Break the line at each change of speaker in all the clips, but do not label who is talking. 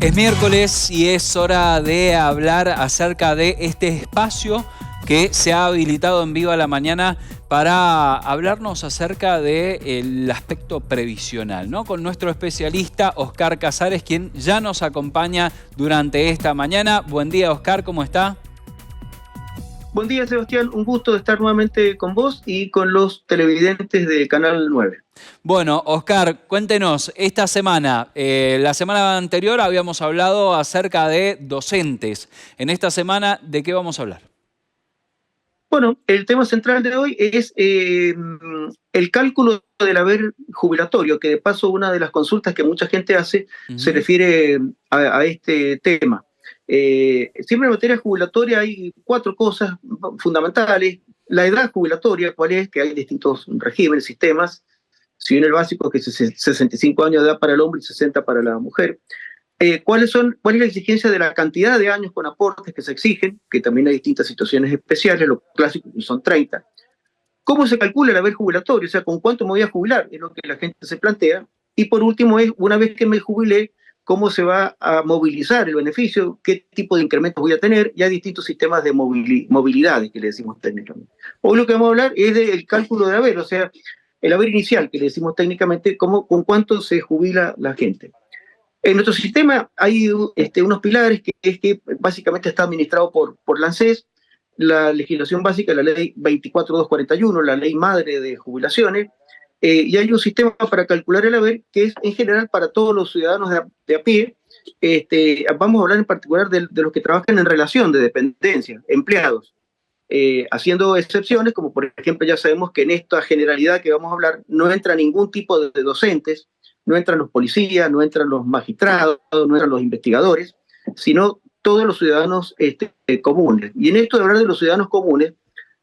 Es miércoles y es hora de hablar acerca de este espacio que se ha habilitado en Viva la Mañana para hablarnos acerca del aspecto previsional, ¿no? Con nuestro especialista Oscar Casares, quien ya nos acompaña durante esta mañana. Buen día, Oscar, ¿cómo está?
Buen día, Sebastián. Un gusto de estar nuevamente con vos y con los televidentes de Canal 9.
Bueno, Oscar, cuéntenos, esta semana, la semana anterior habíamos hablado acerca de docentes. En esta semana, ¿de qué vamos a hablar?
Bueno, el tema central de hoy es el cálculo del haber jubilatorio, que de paso una de las consultas que mucha gente hace se refiere a este tema. Siempre en materia jubilatoria hay cuatro cosas fundamentales. La edad jubilatoria, ¿cuál es? Que hay distintos regímenes, sistemas. Si bien el básico es que es 65 años de edad para el hombre y 60 para la mujer. ¿Cuál es la exigencia de la cantidad de años con aportes que se exigen? Que también hay distintas situaciones especiales, lo clásico son 30. ¿Cómo se calcula el haber jubilatorio? O sea, ¿con cuánto me voy a jubilar? Es lo que la gente se plantea. Y por último es, una vez que me jubilé, ¿cómo se va a movilizar el beneficio? ¿Qué tipo de incrementos voy a tener? Y hay distintos sistemas de movilidades que le decimos técnicamente. Hoy lo que vamos a hablar es del cálculo del haber, o sea, el haber inicial, que le decimos técnicamente, con cuánto se jubila la gente. En nuestro sistema hay unos pilares que básicamente está administrado por la ANSES, la legislación básica, la ley 24241, la ley madre de jubilaciones, y hay un sistema para calcular el haber que es en general para todos los ciudadanos de a pie. Vamos a hablar en particular de los que trabajan en relación de dependencia, empleados, haciendo excepciones, como por ejemplo ya sabemos que en esta generalidad que vamos a hablar no entra ningún tipo de docentes, no entran los policías, no entran los magistrados, no entran los investigadores, sino todos los ciudadanos comunes. Y en esto de hablar de los ciudadanos comunes,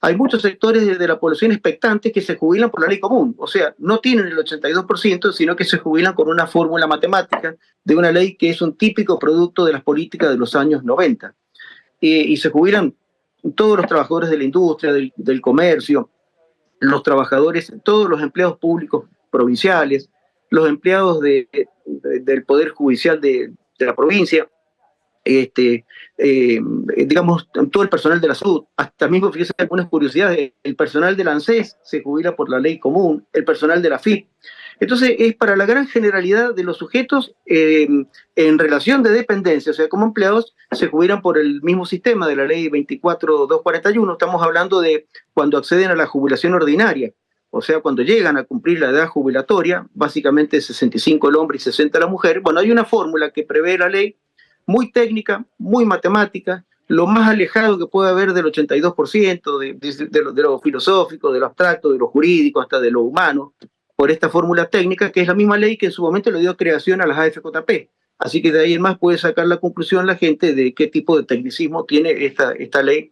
hay muchos sectores de la población expectantes que se jubilan por la ley común, o sea, no tienen el 82%, sino que se jubilan con una fórmula matemática de una ley que es un típico producto de las políticas de los años 90. Y se jubilan todos los trabajadores de la industria, del comercio, los trabajadores, todos los empleados públicos provinciales, los empleados del Poder Judicial de la provincia, digamos, todo el personal de la salud. Hasta mismo, fíjense algunas curiosidades, el personal de la ANSES se jubila por la ley común, el personal de la FIP. Entonces, es para la gran generalidad de los sujetos en relación de dependencia, o sea, como empleados, se jubilan por el mismo sistema de la ley 24241. Estamos hablando de cuando acceden a la jubilación ordinaria. O sea, cuando llegan a cumplir la edad jubilatoria, básicamente 65 el hombre y 60 la mujer, bueno, hay una fórmula que prevé la ley, muy técnica, muy matemática, lo más alejado que puede haber del 82%, de lo filosófico, de lo abstracto, de lo jurídico, hasta de lo humano, por esta fórmula técnica, que es la misma ley que en su momento le dio creación a las AFJP. Así que de ahí en más puede sacar la conclusión la gente de qué tipo de tecnicismo tiene esta ley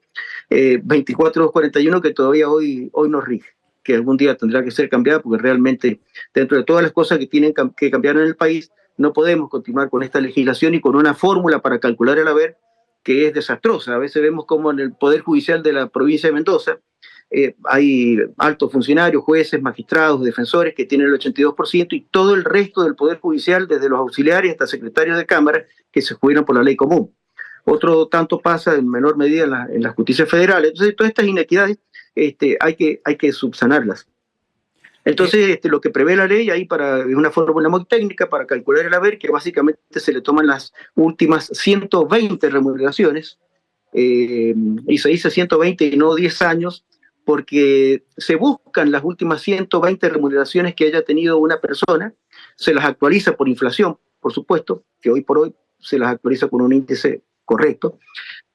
24241 que todavía hoy nos rige, que algún día tendrá que ser cambiada, porque realmente dentro de todas las cosas que tienen que cambiar en el país, no podemos continuar con esta legislación y con una fórmula para calcular el haber que es desastrosa. A veces vemos como en el Poder Judicial de la provincia de Mendoza hay altos funcionarios, jueces, magistrados, defensores que tienen el 82% y todo el resto del Poder Judicial, desde los auxiliares hasta secretarios de Cámara, que se jubilan por la ley común. Otro tanto pasa en menor medida en las justicias federales. Entonces, todas estas inequidades hay que subsanarlas. Entonces, lo que prevé la ley ahí es una fórmula muy técnica para calcular el haber, que básicamente se le toman las últimas 120 remuneraciones, y se dice 120 y no 10 años, porque se buscan las últimas 120 remuneraciones que haya tenido una persona, se las actualiza por inflación, por supuesto, que hoy por hoy se las actualiza con un índice correcto,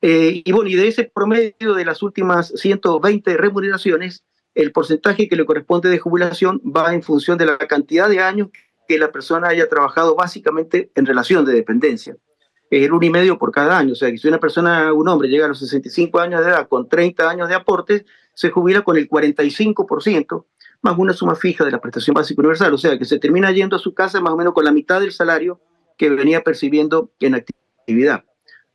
y bueno, y de ese promedio de las últimas 120 remuneraciones, el porcentaje que le corresponde de jubilación va en función de la cantidad de años que la persona haya trabajado básicamente en relación de dependencia. Es el 1,5 por cada año, o sea que si un hombre llega a los 65 años de edad con 30 años de aportes, se jubila con el 45%, más una suma fija de la prestación básica universal, o sea que se termina yendo a su casa más o menos con la mitad del salario que venía percibiendo en actividad,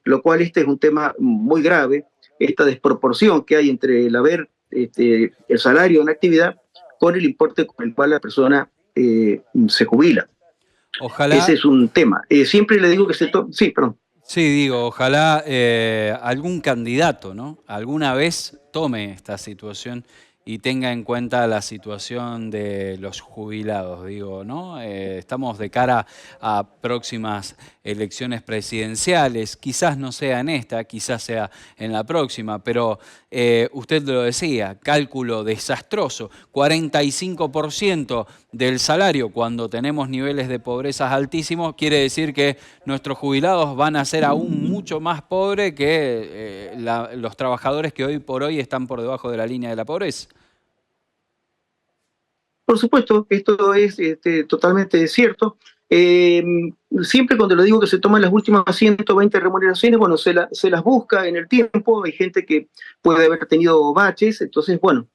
lo cual es un tema muy grave, esta desproporción que hay entre el haber el salario en actividad con el importe con el cual la persona se jubila.
Ojalá.
Ese es un tema. Siempre le digo que se tome... Sí, perdón.
Sí, digo, ojalá algún candidato, ¿no? Alguna vez tome esta situación y tenga en cuenta la situación de los jubilados, digo, ¿no? Estamos de cara a próximas elecciones presidenciales, quizás no sea en esta, quizás sea en la próxima, pero usted lo decía, cálculo desastroso, 45% del salario cuando tenemos niveles de pobreza altísimos, quiere decir que nuestros jubilados van a ser aún mucho más pobres que los trabajadores que hoy por hoy están por debajo de la línea de la pobreza.
Por supuesto, esto es totalmente cierto. Siempre cuando le digo que se toman las últimas 120 remuneraciones, bueno, se las busca en el tiempo. Hay gente que puede haber tenido baches, entonces, bueno,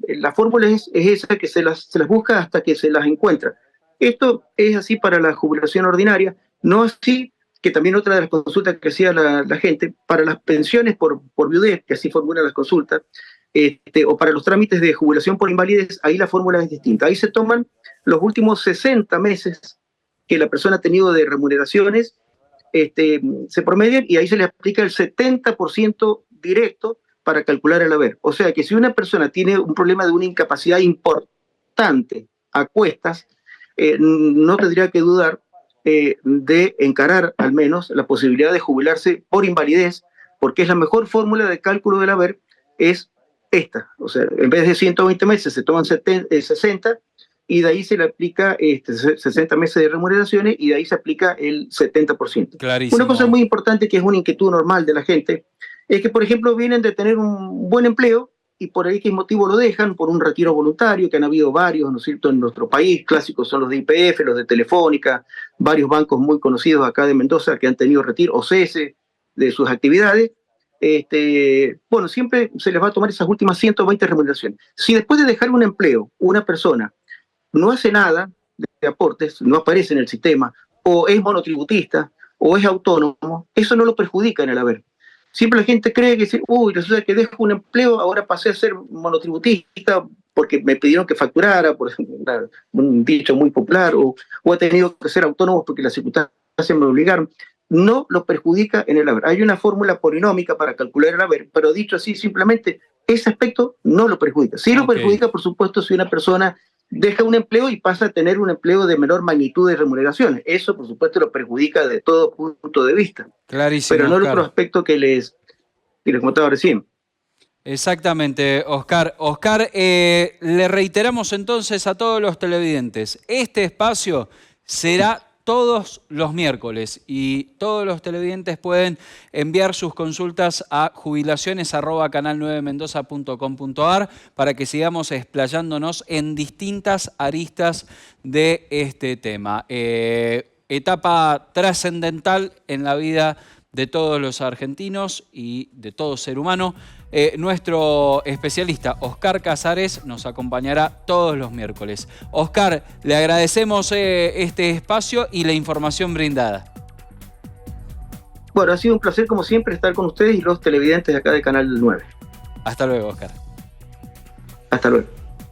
la fórmula es esa, que se las busca hasta que se las encuentra. Esto es así para la jubilación ordinaria, no así, que también otra de las consultas que hacía la gente, para las pensiones por viudez, que así formulan las consultas, o para los trámites de jubilación por invalidez, ahí la fórmula es distinta. Ahí se toman los últimos 60 meses que la persona ha tenido de remuneraciones, se promedian y ahí se le aplica el 70% directo para calcular el haber. O sea que si una persona tiene un problema de una incapacidad importante a cuestas, no tendría que dudar de encarar al menos la posibilidad de jubilarse por invalidez, porque es la mejor fórmula de cálculo del haber, es esta. O sea, en vez de 120 meses se toman 60 y de ahí se le aplica 60 meses de remuneraciones y de ahí se aplica el 70%.
Clarísimo.
Una cosa muy importante, que es una inquietud normal de la gente, es que, por ejemplo, vienen de tener un buen empleo y por ahí qué motivo lo dejan, por un retiro voluntario, que han habido varios, ¿no es cierto?, en nuestro país. Clásicos son los de YPF, los de Telefónica, varios bancos muy conocidos acá de Mendoza que han tenido retiro o cese de sus actividades. Bueno, siempre se les va a tomar esas últimas 120 remuneraciones. Si después de dejar un empleo, una persona no hace nada de aportes, no aparece en el sistema, o es monotributista, o es autónomo, eso no lo perjudica en el haber. Siempre la gente cree que, uy, resulta que dejo un empleo, ahora pasé a ser monotributista porque me pidieron que facturara, por ejemplo, un dicho muy popular, o he tenido que ser autónomo porque las circunstancias me obligaron. No lo perjudica en el haber. Hay una fórmula polinómica para calcular el haber, pero dicho así, simplemente ese aspecto no lo perjudica. Sí lo perjudica, por supuesto, si una persona deja un empleo y pasa a tener un empleo de menor magnitud de remuneraciones. Eso, por supuesto, lo perjudica de todo punto de vista.
Clarísimo,
pero no
Oscar.
el otro aspecto que les comentaba recién.
Exactamente, Oscar. Oscar, le reiteramos entonces a todos los televidentes, este espacio será todos los miércoles y todos los televidentes pueden enviar sus consultas a jubilaciones@canal9mendoza.com.ar para que sigamos explayándonos en distintas aristas de este tema. Etapa trascendental en la vida de todos los argentinos y de todo ser humano. Nuestro especialista Oscar Casares nos acompañará todos los miércoles. Oscar, le agradecemos este espacio y la información brindada.
Bueno, ha sido un placer como siempre estar con ustedes y los televidentes de acá de Canal 9.
Hasta luego, Oscar.
Hasta luego.